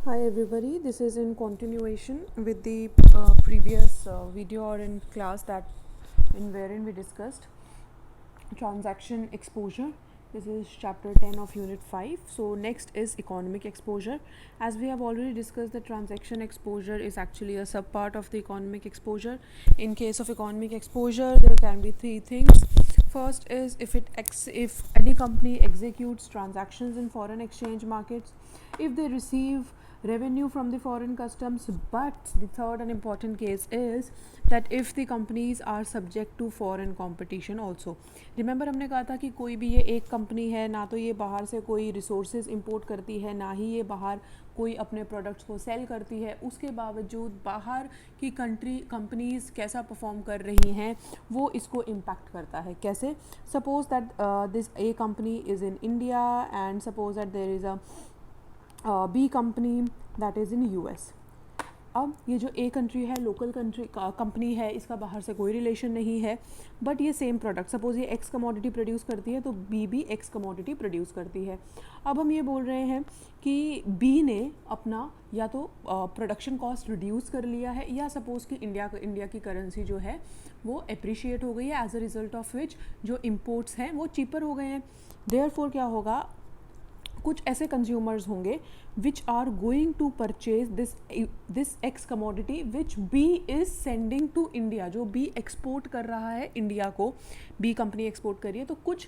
Hi everybody, this is in continuation with the previous video or in class that in wherein we discussed transaction exposure. This is chapter 10 of unit 5. So next is economic exposure. As we have already discussed, the transaction exposure is actually a subpart of the economic exposure. In case of economic exposure, there can be three things. First is if any company executes transactions in foreign exchange markets, if they receive revenue from the foreign customs, but the third and important case is that if the companies are subject to foreign competition also. Remember हमने कहा था कि कोई भी ये एक company है, ना तो ये बाहर से कोई रिसोर्सेज इंपोर्ट करती है, ना ही ये बाहर कोई अपने प्रोडक्ट्स को सेल करती है, उसके बावजूद बाहर की कंपनीज़ कैसा परफॉर्म कर रही हैं वो इसको इम्पैक्ट करता है. कैसे? Suppose that this A company is in India and suppose that there is a B company that is in US. अब ये जो ए कंट्री है, लोकल कंट्री कंपनी है, इसका बाहर से कोई रिलेशन नहीं है, बट ये सेम प्रोडक्ट, सपोज ये एक्स कमोडिटी प्रोड्यूस करती है तो बी भी एक्स कमोडिटी प्रोड्यूस करती है. अब हम ये बोल रहे हैं कि बी ने अपना या तो प्रोडक्शन कॉस्ट रिड्यूस कर लिया है, या सपोज कि इंडिया की करेंसी जो है वो अप्रिशिएट हो गई है, as a result of which जो इम्पोर्ट्स हैं वो चीपर हो गए हैं. देयरफॉर क्या होगा, कुछ ऐसे कंज्यूमर्स होंगे which are going to purchase this X commodity which B is sending to India. जो बी एक्सपोर्ट कर रहा है इंडिया को, बी कंपनी एक्सपोर्ट कर रही है, तो कुछ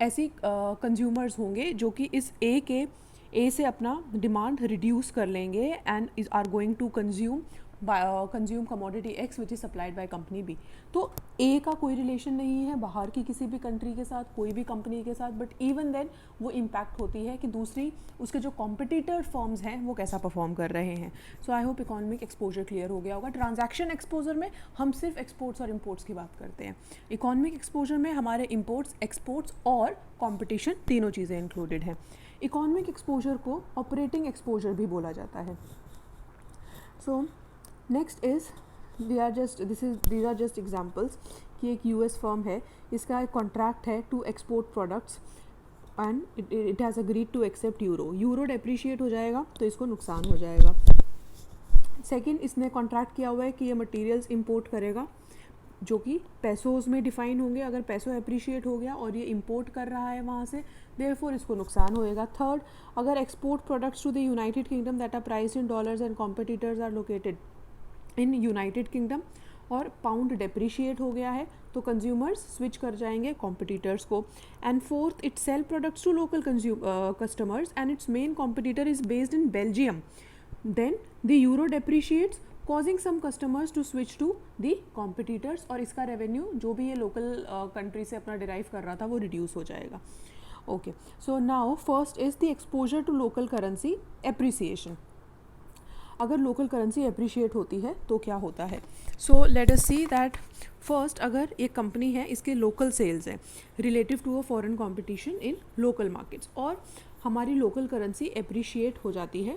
ऐसी कंज्यूमर्स होंगे जो कि इस ए से अपना डिमांड रिड्यूस कर लेंगे and is are going to consume commodity X which is supplied by company B. तो ए का कोई रिलेशन नहीं है बाहर की किसी भी कंट्री के साथ, कोई भी कंपनी के साथ, बट इवन देन वो इम्पैक्ट होती है कि दूसरी उसके जो कॉम्पिटिटर फर्म्स हैं वो कैसा परफॉर्म कर रहे हैं. So I hope economic exposure clear हो गया होगा. ट्रांजैक्शन एक्सपोजर में हम सिर्फ एक्सपोर्ट्स और इम्पोर्ट्स की बात करते हैं. इकोनॉमिक एक्सपोजर में हमारे इम्पोर्ट्स, एक्सपोर्ट्स और कॉम्पिटिशन तीनों चीज़ें इंक्लूडेड हैं. इकोनॉमिक एक्सपोजर को ऑपरेटिंग एक्सपोजर भी बोला जाता है. So next is these are just examples कि एक यूएस फर्म है, इसका एक कॉन्ट्रैक्ट है to export products and it has agreed to accept euro depreciate हो जाएगा तो इसको नुकसान हो जाएगा. सेकंड, इसने कॉन्ट्रैक्ट किया हुआ है कि ये मटेरियल्स इंपोर्ट करेगा जो कि पैसोज में डिफाइन होंगे. अगर पैसों अप्रिशिएट हो गया और ये इंपोर्ट कर रहा है वहाँ से, देयरफॉर इसको नुकसान होएगा. थर्ड, अगर export products to the United Kingdom that are priced in dollars and competitors are located in United Kingdom और पाउंड डेप्रिशिएट हो गया है तो कंज्यूमर्स स्विच कर जाएंगे कॉम्पिटिटर्स को. And fourth, it sell products to local customers and its main competitor is based in Belgium. Then the euro depreciates causing some customers to switch to the competitors और इसका revenue जो भी ये local country से अपना derive कर रहा था वो रिड्यूस हो जाएगा. Okay, so now first is the exposure to local currency appreciation. अगर लोकल करेंसी अप्रिशिएट होती है तो क्या होता है. So let us see that first, अगर एक कंपनी है, इसके लोकल सेल्स हैं relative to a foreign competition in local markets और हमारी लोकल करेंसी अप्रिशिएट हो जाती है,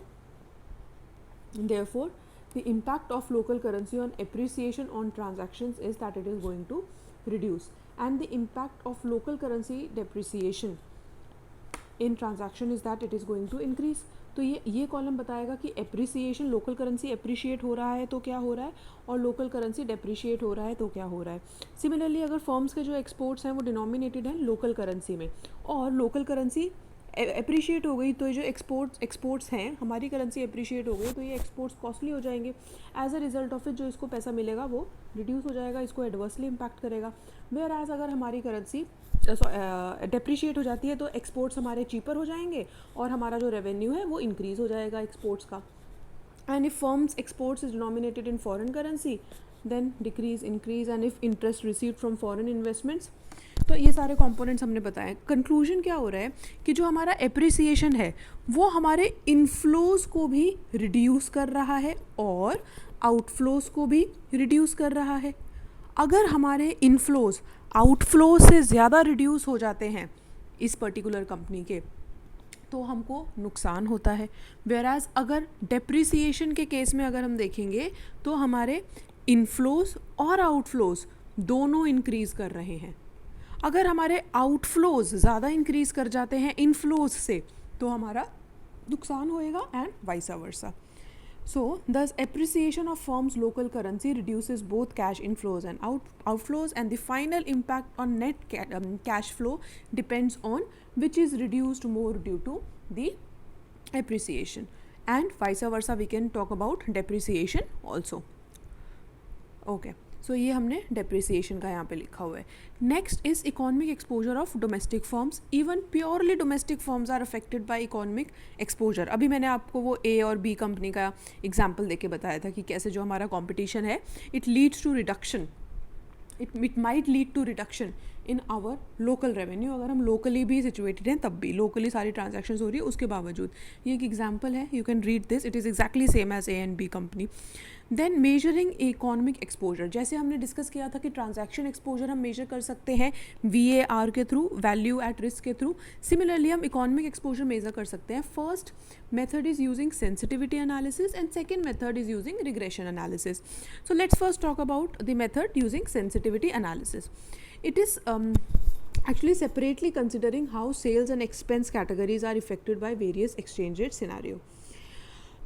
therefore the impact of local currency on appreciation on transactions is that it is going to reduce and the impact of local currency depreciation in transaction is that it is going to increase. तो ये column बताएगा कि appreciation, local currency appreciate हो रहा है तो क्या हो रहा है, और लोकल करेंसी डेप्रिशिएट हो रहा है तो क्या हो रहा है. सिमिलरली, अगर फर्म्स के जो एक्सपोर्ट्स हैं वो डिनोमिनेटेड हैं लोकल करेंसी में और लोकल करेंसी अप्रिशिएट हो गई तो ये जो एक्सपोर्ट्स हैं, हमारी करेंसी अप्रिशिएट हो गई तो ये एक्सपोर्ट्स कॉस्टली हो जाएंगे. As a result of it जो इसको पैसा मिलेगा वो रिड्यूस हो जाएगा, इसको एडवर्सली इम्पैक्ट करेगा. वेयर एज अगर हमारी करेंसी डेप्रिशिएट हो जाती है तो एक्सपोर्ट्स हमारे चीपर हो जाएंगे और हमारा जो रेवेन्यू है वो इंक्रीज़ हो जाएगा एक्सपोर्ट्स का. And if firms exports is denominated in foreign currency then decrease increase and if interest received from foreign investments. तो ये सारे कंपोनेंट्स हमने बताए. कंक्लूजन क्या हो रहा है कि जो हमारा एप्रिसिएशन है वो हमारे इनफ्लोज को भी रिड्यूस कर रहा है और आउटफ्लोज को भी रिड्यूस कर रहा है. अगर हमारे इनफ्लोज आउटफ्लो से ज़्यादा रिड्यूस हो जाते हैं इस पर्टिकुलर कंपनी के तो हमको नुकसान होता है. वेराज अगर डेप्रिसिएशन के केस में अगर हम देखेंगे तो हमारे इनफ्लोज और आउटफ्लोज दोनों इंक्रीज़ कर रहे हैं. अगर हमारे आउटफ्लोज ज़्यादा इंक्रीज़ कर जाते हैं इनफ्लोज से तो हमारा नुकसान होएगा and vice versa. So, thus appreciation of firm's local currency reduces both cash inflows and outflows, and the final impact on net cash flow depends on which is reduced more due to the appreciation, and vice versa we can talk about depreciation also. Okay. So ये हमने depreciation का यहाँ पे लिखा हुआ है. Next is economic exposure of domestic firms. Even purely domestic firms are affected by economic exposure. अभी मैंने आपको वो ए और बी कंपनी का एग्जांपल देके बताया था कि कैसे जो हमारा कंपटीशन है it leads to reduction, it might lead to reduction in our local revenue. अगर हम लोकली भी सिचुएटेड हैं तब भी लोकली सारी ट्रांजैक्शन हो रही है उसके बावजूद. ये एक एग्जाम्पल है, you can read this, it is exactly same as A and B company. Then measuring economic exposure, जैसे हमने डिस्कस किया था कि ट्रांजैक्शन एक्सपोजर हम मेजर कर सकते हैं VAR के थ्रू, वैल्यू एट रिस्क के थ्रू. सिमिलरली हम इकोनॉमिक एक्सपोजर मेजर कर सकते हैं. First method is using sensitivity analysis and second method is using regression analysis. So let's first talk about the method using sensitivity analysis. It is actually separately considering how sales and expense categories are affected by various exchange rate scenario.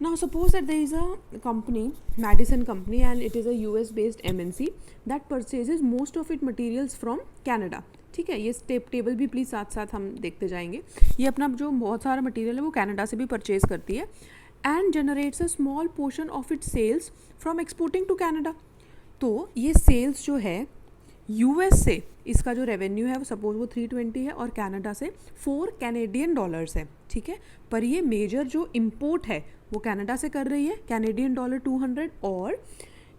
Now suppose that there is a company, Madison company, and it is a US based MNC that purchases most of its materials from Canada. ठीक है, ये table भी please साथ साथ हम देखते जाएंगे. ये अपना जो बहुत सारा मटीरियल है वो कनाडा से भी परचेज करती है and generates a small portion of its sales from exporting to Canada. तो ये सेल्स जो है यूएस से, इसका जो रेवेन्यू है वो सपोज वो 320 है और कनाडा से 4 कैनेडियन डॉलर्स है. ठीक है, पर ये मेजर जो इम्पोर्ट है वो कनाडा से कर रही है, कैनेडियन डॉलर 200, और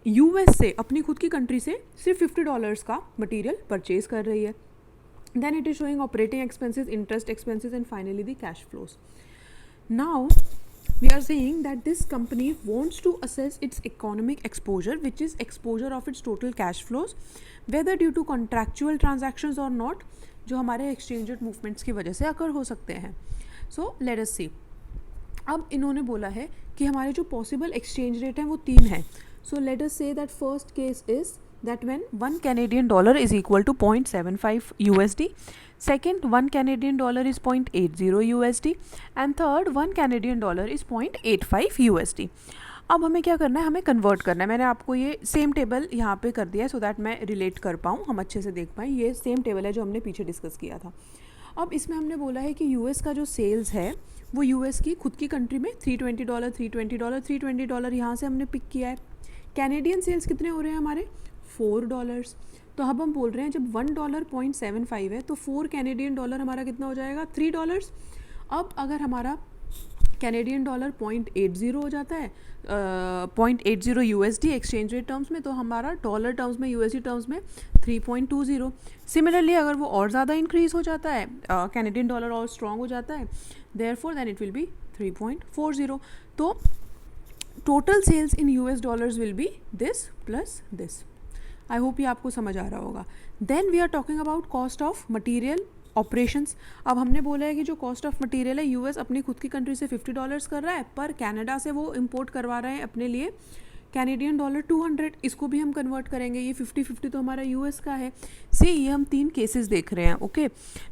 यूएस से अपनी खुद की कंट्री से सिर्फ $50 का मटेरियल परचेज कर रही है. Then it is showing operating expenses, interest expenses and finally the cash flows. Now we are saying that this company wants to assess its economic exposure, which is exposure of its total cash flows, whether due to contractual transactions or not, जो हमारे exchange rate movements की वजह से अकर हो सकते हैं. So let us see. अब इन्होंने बोला है कि हमारे जो possible exchange rate हैं वो 3 हैं. So let us say that first case is that when $1 Canadian is equal to 0.75 USD, second $1 Canadian is 0.80 USD, and third $1 Canadian is 0.85 USD. अब हमें क्या करना है, हमें कन्वर्ट करना है. मैंने आपको ये सेम टेबल यहाँ पे कर दिया है सो दैट मैं रिलेट कर पाऊँ, हम अच्छे से देख पाएँ. ये सेम टेबल है जो हमने पीछे डिस्कस किया था. अब इसमें हमने बोला है कि यूएस का जो सेल्स है वो यूएस की खुद की कंट्री में $320 यहाँ से हमने पिक किया है. कैनेडियन सेल्स कितने हो रहे हैं हमारे $4. तो अब हम बोल रहे हैं जब $1 0.75 है तो 4 कैनेडियन डॉलर हमारा कितना हो जाएगा, $3. अब अगर हमारा कैनेडियन डॉलर 0.80 हो जाता है, 0.80 USD एक्सचेंज रेट टर्म्स में, तो हमारा डॉलर टर्म्स में, USD टर्म्स में 3.20. सिमिलरली अगर वो और ज़्यादा इंक्रीज़ हो जाता है, कैनेडियन डॉलर और स्ट्रॉन्ग हो जाता है, therefore then it will be 3.40. तो total sales in US dollars will be this plus this. I hope ये आपको समझ आ रहा होगा. Then we are talking about cost of material operations. अब हमने बोला है कि जो कॉस्ट ऑफ मटीरियल है यूएस अपनी खुद की कंट्री से $50 कर रहा है, पर कनाडा से वो इंपोर्ट करवा रहे हैं अपने लिए कैनेडियन डॉलर 200. इसको भी हम कन्वर्ट करेंगे, ये 50-50 तो हमारा यूएस का है. सी ये हम 3 केसेस देख रहे हैं. ओके,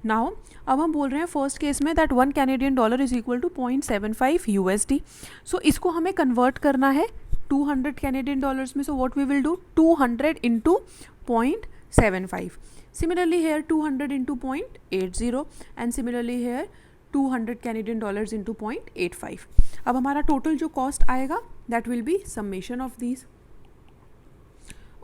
नाउ अब हम बोल रहे हैं फर्स्ट केस में that $1 Canadian is equal to 0.75 USD. So इसको हमें कन्वर्ट करना है 200 कैनेडियन डॉलर्स में. So what we will do, 200 into 0.75. Similarly here 200 into 0.80 and similarly here 200 Canadian dollars into 0.85. अब हमारा टोटल जो कॉस्ट आएगा that will be summation of these.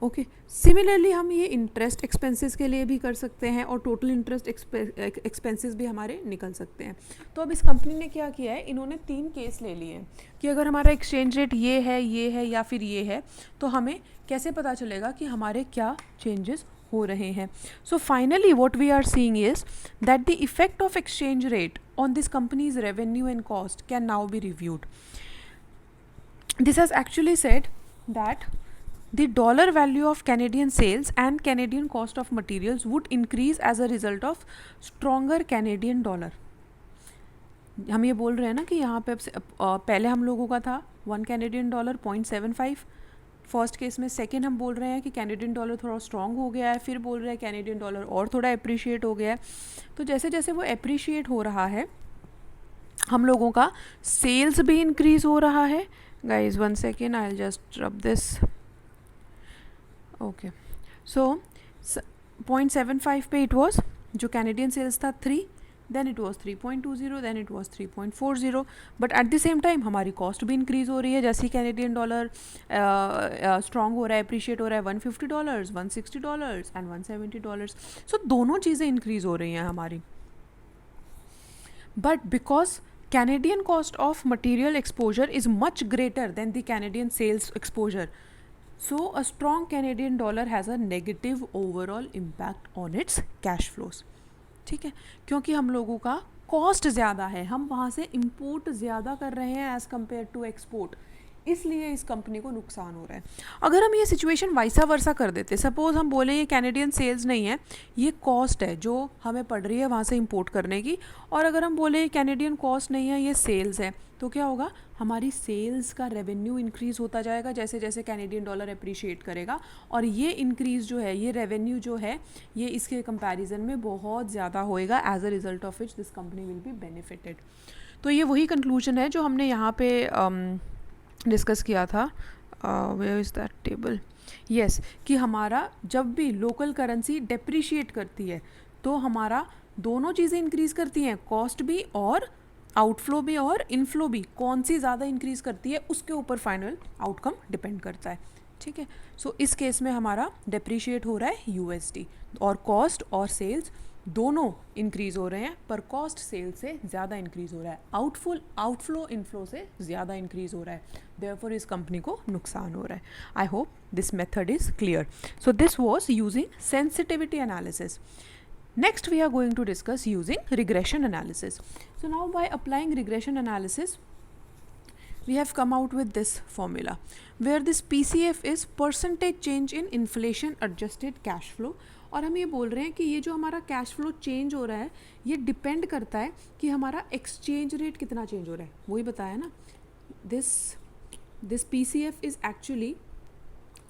Okay, similarly हम ये इंटरेस्ट एक्सपेंसेस के लिए भी कर सकते हैं और टोटल इंटरेस्ट एक्सपेंसेस भी हमारे निकल सकते हैं. तो अब इस कंपनी ने क्या किया है, इन्होंने 3 केस ले लिए हैं कि अगर हमारा एक्सचेंज रेट ये है या फिर ये है, तो हमें कैसे पता चलेगा कि हमारे क्या चेंजेस हो रहे हैं. So finally what we are seeing is that the effect of exchange rate on this company's revenue and cost can now be reviewed. This has actually said that the dollar value of Canadian sales and Canadian cost of materials would increase as a result of stronger Canadian dollar. हम ये बोल रहे हैं ना कि यहाँ पे पहले हम लोगों का था $1 Canadian 0.75 फर्स्ट केस में. सेकेंड हम बोल रहे हैं कि कैनेडियन डॉलर थोड़ा स्ट्रॉन्ग हो गया है, फिर बोल रहे हैं कैनेडियन डॉलर और थोड़ा अप्रिशिएट हो गया है. तो जैसे जैसे वो अप्रिशिएट हो रहा है हम लोगों का सेल्स भी इंक्रीज हो रहा है. Guys 1 second, I will just rub this. Okay, so 0.75 पे इट वॉज, जो कैनेडियन सेल्स था 3, then it was 3.20, then it was 3.40. But at the same time हमारी कॉस्ट भी इंक्रीज हो रही है. जैसे ही कैनेडियन डॉलर स्ट्रॉन्ग हो रहा है, अप्रिशिएट हो रहा है, $150, $160 एंड $170. सो दोनों चीज़ें इंक्रीज हो रही हैं हमारी. But because Canadian cost of material exposure is much greater than the Canadian sales exposure. So a strong Canadian dollar has a negative overall impact on its cash flows. ठीक है, क्योंकि हम लोगों का कॉस्ट ज़्यादा है, हम वहाँ से इम्पोर्ट ज़्यादा कर रहे हैं एज़ कम्पेयर टू एक्सपोर्ट, इसलिए इस कंपनी को नुकसान हो रहा है. अगर हम ये सिचुएशन वाइसा वर्सा कर देते, सपोज हम बोले ये कैनेडियन सेल्स नहीं है, ये कॉस्ट है जो हमें पड़ रही है वहाँ से इंपोर्ट करने की, और अगर हम बोले कैनेडियन कॉस्ट नहीं है, ये सेल्स है, तो क्या होगा, हमारी सेल्स का रेवेन्यू इंक्रीज़ होता जाएगा जैसे जैसे कैनेडियन डॉलर अप्रिशिएट करेगा, और ये इंक्रीज़ जो है, ये रेवेन्यू जो है, ये इसके कंपैरिजन में बहुत ज़्यादा होएगा. As a result of which this company will be benefited. तो ये वही कंक्लूजन है जो हमने यहाँ पे डिस्कस किया था. Where is that table? Yes, कि हमारा जब भी लोकल करेंसी डेप्रिशिएट करती है तो हमारा दोनों चीज़ें इंक्रीज़ करती हैं, कॉस्ट भी और आउटफ्लो भी और इनफ्लो भी. कौन सी ज़्यादा इंक्रीज़ करती है उसके ऊपर फाइनल आउटकम डिपेंड करता है. ठीक है, सो इस केस में हमारा डेप्रिशिएट हो रहा है USD, और कॉस्ट और सेल्स दोनों इंक्रीज़ हो रहे हैं, पर कॉस्ट सेल से ज़्यादा इंक्रीज़ हो रहा है, आउटफ्लो इनफ्लो से ज़्यादा इंक्रीज़ हो रहा है. देयरफॉर इस कंपनी को नुकसान हो रहा है. I hope this method is clear. So this was using sensitivity analysis. Next we are going to discuss using regression analysis. So now by applying regression analysis, we have come out with this formula where this PCF is percentage change in inflation adjusted cash flow. और हम ये बोल रहे हैं कि ये जो हमारा कैश फ्लो चेंज हो रहा है, ये डिपेंड करता है कि हमारा एक्सचेंज रेट कितना चेंज हो रहा है. वही बताया ना, this PCF is actually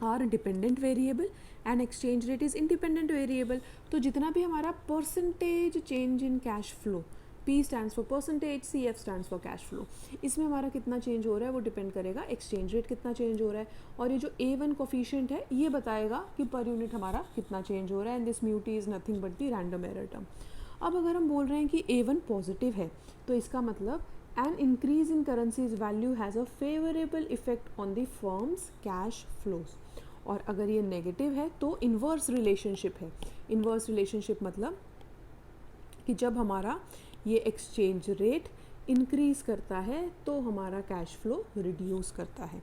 our dependent variable and exchange rate is independent variable. तो जितना भी हमारा percentage change in cash flow, P stands for percentage, CF stands for cash flow, इसमें हमारा कितना चेंज हो रहा है वो डिपेंड करेगा एक्सचेंज रेट कितना चेंज हो रहा है. और ये जो A1 कोफिशिएंट है ये बताएगा कि पर यूनिट हमारा कितना चेंज हो रहा है. And this mu t is nothing but the random error term. अब अगर हम बोल रहे हैं कि A1 पॉजिटिव है, तो इसका मतलब an increase in currency's value has a favorable effect on the firm's cash flows. और अगर ये नेगेटिव है तो इन्वर्स रिलेशनशिप है. इन्वर्स रिलेशनशिप मतलब कि जब हमारा ये एक्सचेंज रेट इंक्रीज करता है तो हमारा कैश फ्लो रिड्यूस करता है,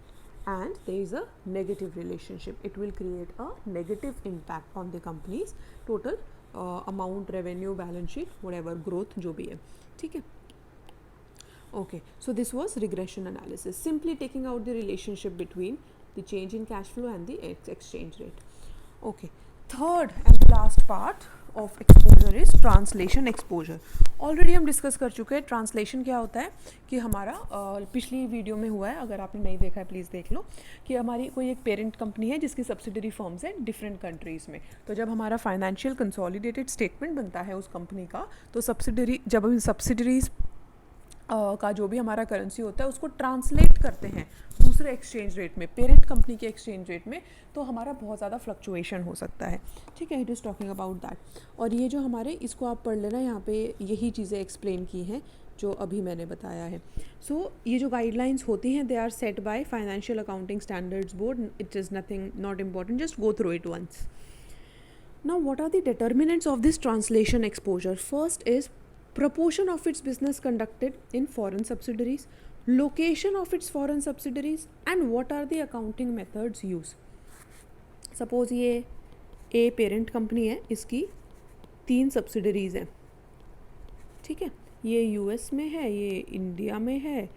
and there is a negative relationship. It will create a negative impact on the company's total amount, revenue, balance sheet, whatever growth जो भी है. ठीक है. Okay, so this was regression analysis, simply taking out the relationship between the change in cash flow and the exchange rate. Okay, third and the last part of exposure is translation exposure. Already हम discuss कर चुके हैं translation क्या होता है, कि हमारा पिछली वीडियो में हुआ है, अगर आपने नहीं देखा है प्लीज़ देख लो, कि हमारी कोई एक पेरेंट कंपनी है जिसकी सब्सिडरी फर्म्स हैं डिफरेंट कंट्रीज़ में. तो जब हमारा फाइनेंशियल कंसोलिडेटेड स्टेटमेंट बनता है उस कंपनी का, तो जब हम सब्सिडरीज का जो भी हमारा करेंसी होता है उसको ट्रांसलेट करते हैं दूसरे एक्सचेंज रेट में, पेरेंट कंपनी के एक्सचेंज रेट में, तो हमारा बहुत ज़्यादा फ्लक्चुएशन हो सकता है. ठीक है, it is talking about that. और ये जो हमारे, इसको आप पढ़ लेना, यहाँ पे यही चीज़ें एक्सप्लेन की हैं जो अभी मैंने बताया है. सो ये जो गाइडलाइंस होती हैं, they are set by Financial accounting standards Board. It is nothing, not important, just go through it once. Now what are the determinants of this translation exposure? First is proportion of its business conducted in foreign subsidiaries, location of its foreign subsidiaries, and what are the accounting methods used. Suppose ये A parent company है, इसकी 3 subsidiaries हैं. ठीक है, ये US में है, ये इंडिया में है,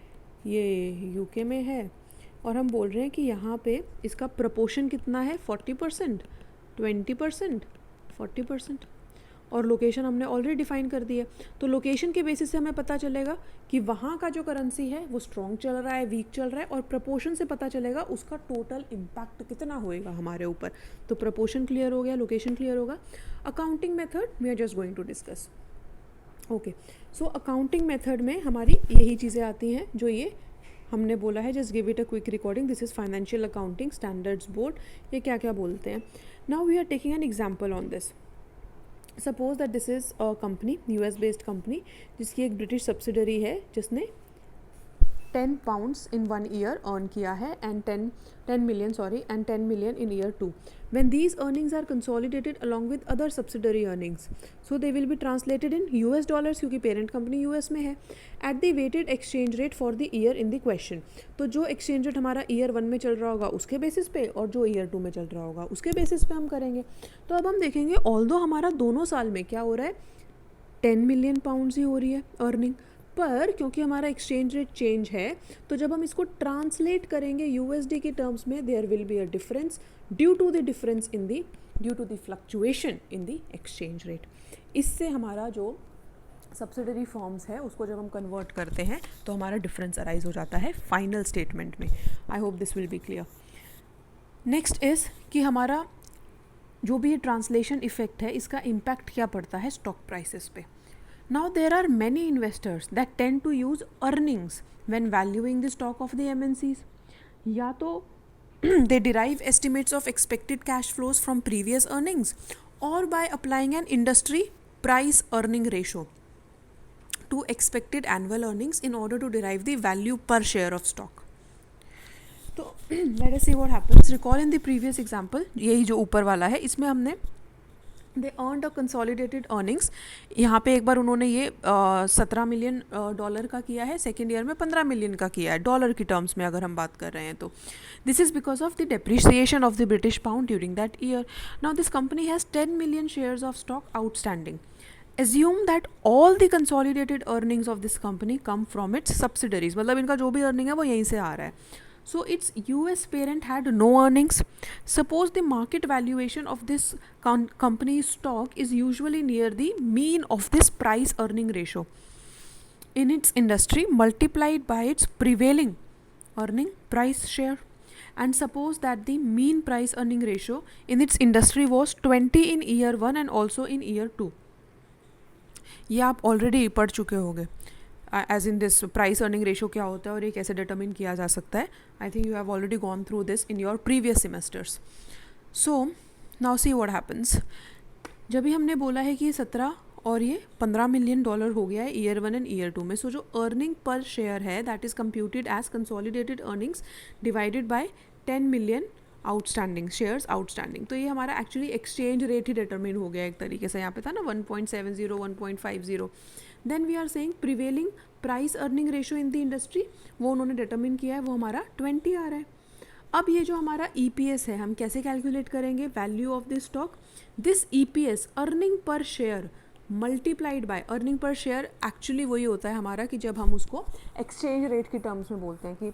ये UK में है, और हम बोल रहे हैं कि यहाँ पे इसका proportion कितना है, 40%, 20%, 40%. और लोकेशन हमने ऑलरेडी डिफाइन कर दी है. तो लोकेशन के बेसिस से हमें पता चलेगा कि वहाँ का जो करेंसी है वो स्ट्रॉन्ग चल रहा है, वीक चल रहा है, और प्रपोर्शन से पता चलेगा उसका टोटल इम्पैक्ट कितना होएगा हमारे ऊपर. तो प्रपोर्शन क्लियर हो गया, लोकेशन क्लियर होगा. Accounting method we are just going to discuss. Okay, so accounting method में हमारी यही चीज़ें आती हैं जो ये हमने बोला है. Just give it a quick recording. This is financial accounting standards board. ये क्या क्या बोलते हैं. Now we are taking an example on this. Suppose that this is a company, US based company, जिसकी एक ब्रिटिश सब्सिडरी है जिसने 10 pounds in 1 year earn किया है and 10 million and 10 million in year 2. When these earnings are consolidated along with other subsidiary earnings, so they will be translated in US dollars क्योंकि parent company US में है, at the weighted exchange rate for the year in the question. तो जो exchange rate हमारा year 1 में चल रहा होगा उसके बेसिस पे और जो year 2 में चल रहा होगा उसके बेसिस पे हम करेंगे. तो अब हम देखेंगे although हमारा दोनों साल में क्या हो रहा है, 10 मिलियन पाउंड्स ही हो रही है अर्निंग, पर क्योंकि हमारा एक्सचेंज रेट चेंज है तो जब हम इसको ट्रांसलेट करेंगे USD के टर्म्स में, there will be a difference due to the fluctuation in the exchange rate. इससे हमारा जो सब्सिडरी फॉर्म्स है उसको जब हम कन्वर्ट करते हैं तो हमारा डिफरेंस अराइज हो जाता है फाइनल स्टेटमेंट में. I hope this will be clear. Next is कि हमारा जो भी ये ट्रांसलेशन इफेक्ट है इसका इम्पैक्ट क्या पड़ता है स्टॉक प्राइसेस पे. Now there are many investors that tend to use earnings when valuing the stock of the MNCs. या तो they derive estimates of expected cash flows from previous earnings or by applying an industry price earning ratio to expected annual earnings in order to derive the value per share of stock. तो let us see what happens. Recall in the previous example, यही जो ऊपर वाला है इसमें हमने दे earned a consolidated earnings. यहाँ पे एक बार उन्होंने ये 17 मिलियन डॉलर का किया है, सेकेंड ईयर में 15 मिलियन का किया है डॉलर की टर्म्स में अगर हम बात कर रहे हैं तो. This is because of the depreciation of the British pound during that year. Now this company has 10 million shares of stock outstanding. Assume that all the consolidated earnings of this company come from its subsidiaries. मतलब इनका जो भी earning है वो यहीं से आ रहा है. So its US parent had no earnings. Suppose the market valuation of this company's stock is usually near the mean of this price earning ratio in its industry multiplied by its prevailing earning price share. And suppose that the mean price earning ratio in its industry was 20 in year 1 and also in year 2. ये आप already पढ़ चुके होंगे as in this price earning ratio क्या होता है और ये कैसे डिटर्मिन किया जा सकता है. I think you have already gone through this in your previous semesters. So now see what happens. जब भी हमने बोला है कि ये 17 और ये 15 मिलियन डॉलर हो गया है ईयर 1 एंड ईयर 2 में. सो जो अर्निंग पर शेयर है that is computed as consolidated earnings divided by 10 million outstanding shares outstanding. तो ये हमारा एक्चुअली एक्सचेंज रेट ही डिटरमिन हो गया एक तरीके से. यहाँ पे था ना 1.70 1.50. Then we are saying prevailing price earning ratio in the industry, वो उन्होंने डिटरमिन किया है, वो हमारा 20 आ रहा है. अब ये जो हमारा EPS है हम कैसे कैलकुलेट करेंगे, value of this stock. This EPS earning per share multiplied by earning per share actually वही होता है हमारा कि जब हम उसको एक्सचेंज रेट की टर्म्स में बोलते हैं कि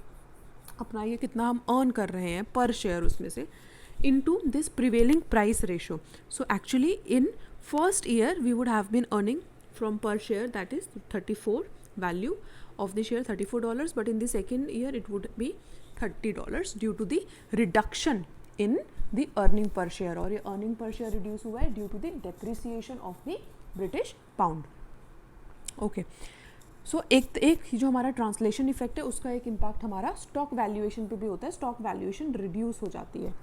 अपना ये कितना हम अर्न कर रहे हैं पर शेयर उसमें से, into this prevailing price ratio. So actually in first year we would have been earning from per share that is 34 value of the share $34, but in the second year it would be $30 due to the reduction in the earning per share. और ये earning per share reduce हुआ है due to the depreciation of the British pound. Okay. सो एक जो हमारा translation effect है उसका एक इम्पैक्ट हमारा स्टॉक वैल्यूएशन पे भी होता है. स्टॉक वैल्यूएशन रिड्यूस हो जाती है.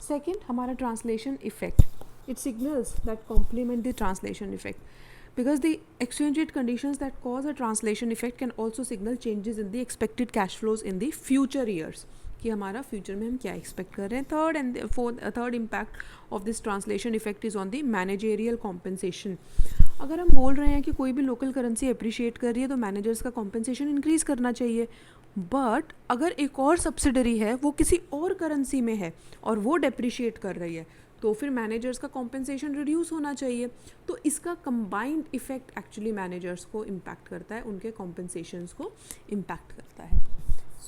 सेकेंड हमारा translation effect, it signals that complement the translation effect. Because the exchange rate conditions that cause a translation effect can also signal changes in the expected cash flows in the future years. कि हमारा future में हम क्या expect कर रहे हैं. Third impact of this translation effect is on the managerial compensation. अगर हम बोल रहे हैं कि कोई भी लोकल करेंसी अप्रिशिएट कर रही है तो मैनेजर्स का कॉम्पेंसेशन इंक्रीज करना चाहिए. बट अगर एक और सब्सिडरी है वो किसी और करेंसी में है और वो डेप्रिशिएट कर रही है तो फिर मैनेजर्स का कॉम्पेंसेशन रिड्यूस होना चाहिए. तो इसका कंबाइंड इफेक्ट एक्चुअली मैनेजर्स को इम्पैक्ट करता है, उनके कॉम्पेंसेशंस को इम्पैक्ट करता है.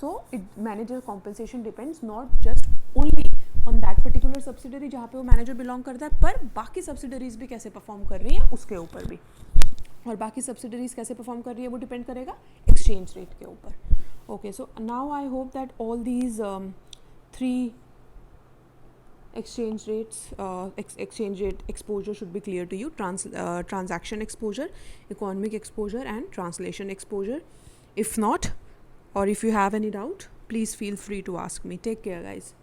So it manager compensation depends not just only on that particular subsidiary जहाँ पे वो मैनेजर बिलोंग करता है, पर बाकी सब्सिडरीज भी कैसे परफॉर्म कर रही हैं उसके ऊपर भी. और बाकी सब्सिडरीज कैसे परफॉर्म कर रही है वो डिपेंड करेगा एक्सचेंज रेट के ऊपर. Okay, so now I hope that all these 3 exchange rates, exchange rate exposure should be clear to you. Transaction exposure, economic exposure, and translation exposure. If not, or if you have any doubt, please feel free to ask me. Take care, guys.